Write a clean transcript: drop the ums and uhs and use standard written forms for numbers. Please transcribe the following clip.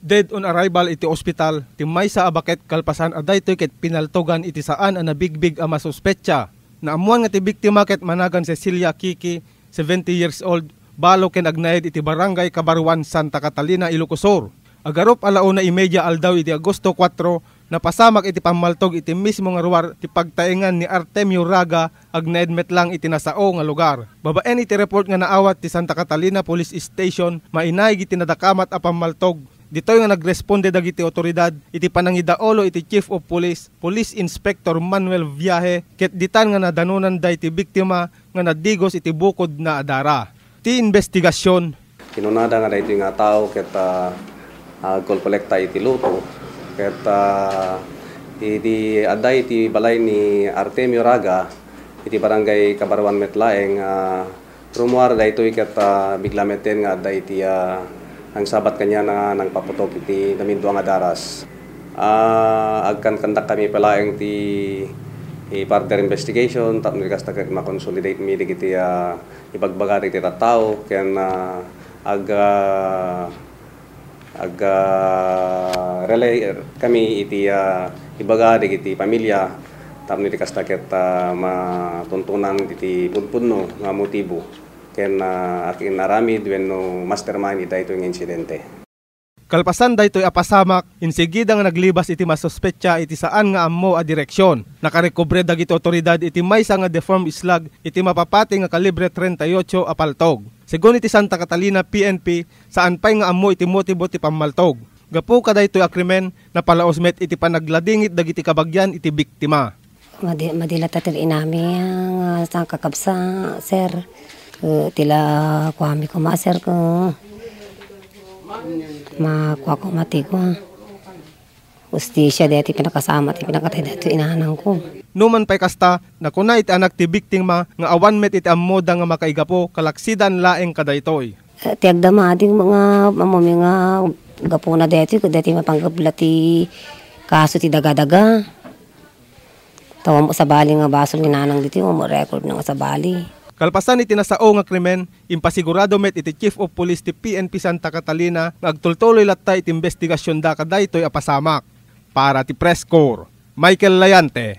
Dead on arrival iti ospital, ti maysa a baket kalpasan a daytoy ket pinaltogan iti saan a nabigbig a masuspetsa. Naamuan nga ti biktima ket managan Cecilia Kiki, 70 years old, balo ken agnaed iti barangay Kabaruan, Santa Catalina, Ilocosur. Agarop alauna imedya aldaw iti Agosto 4, napasamak iti pamaltog iti mismo nga ruwar ti pagtaengan ni Artemio Raga agnaed metlang iti nasao nga lugar. Babaen iti report nga naawat ti Santa Catalina Police Station, mainay iti nadakamat a pamaltog. Ditoy nga nagresponde dagiti otoridad iti panangidaolo iti Chief of Police, Police Inspector Manuel Viaje, ket ditan nga nadanunan da iti biktima nga nadigos iti bukod na adara. Ti investigasyon. Kinunada nga dito nga tao ket kolkolekta iti luto ket iti aday iti balay ni Artemio Raga iti barangay Kabaruan Metlaeng rumuar daytoy ket biglameten nga aday iti ang sabat kanya na nang paputok iti naminduang adaras. Agkan kandak kami palaeng ti further investigation tapno kasta ket ma-consolidate mi iti ibagbaga iti tattao ken relay kami iti ibaga iti pamilya tapno iti kasta ket matuntunan iti punpunno nga motibo ken akin naramid wenno mastermind ita ito ng insidente. Kalpasan daytoy apasamak, insigida nga naglibas iti masuspetsa iti saan nga ammo a direksyon. Nakarekobre dagiti otoridad iti maysa nga deformed slug iti mapapati nga kalibre 38 a paltog. Segun iti Santa Catalina PNP, saan pay nga ammo iti motibo ti pamaltog. Gapu kadaytoy a krimen na palaosmet iti panagladingit dagiti kabagyan iti biktima. Madilat atil inami ang kakabsa, sir. Tila kuami ko maser ko makuha ko mati ko ustisya deti pinakasama ti pinakatay dito inahanang ko. Numan pay kasta nakuna iti anak ti biktima nga awan met iti ammoda nga makaigapo kalaksidan laeng kadaytoy. Ti agdama ating mga mamami nga gapo na deti mapanggabla ti kaso ti daga-daga. Tawa mo sa bali nga basol ni nanang dito mo record nga sa bali. Kalpasan iti nasao nga krimen, impasigurado met iti Chief of Police ti PNP Santa Catalina nga agtultuloy latta iti investigasyon da kadaytoy apasamak. Para ti Press Corps, Michael Layante.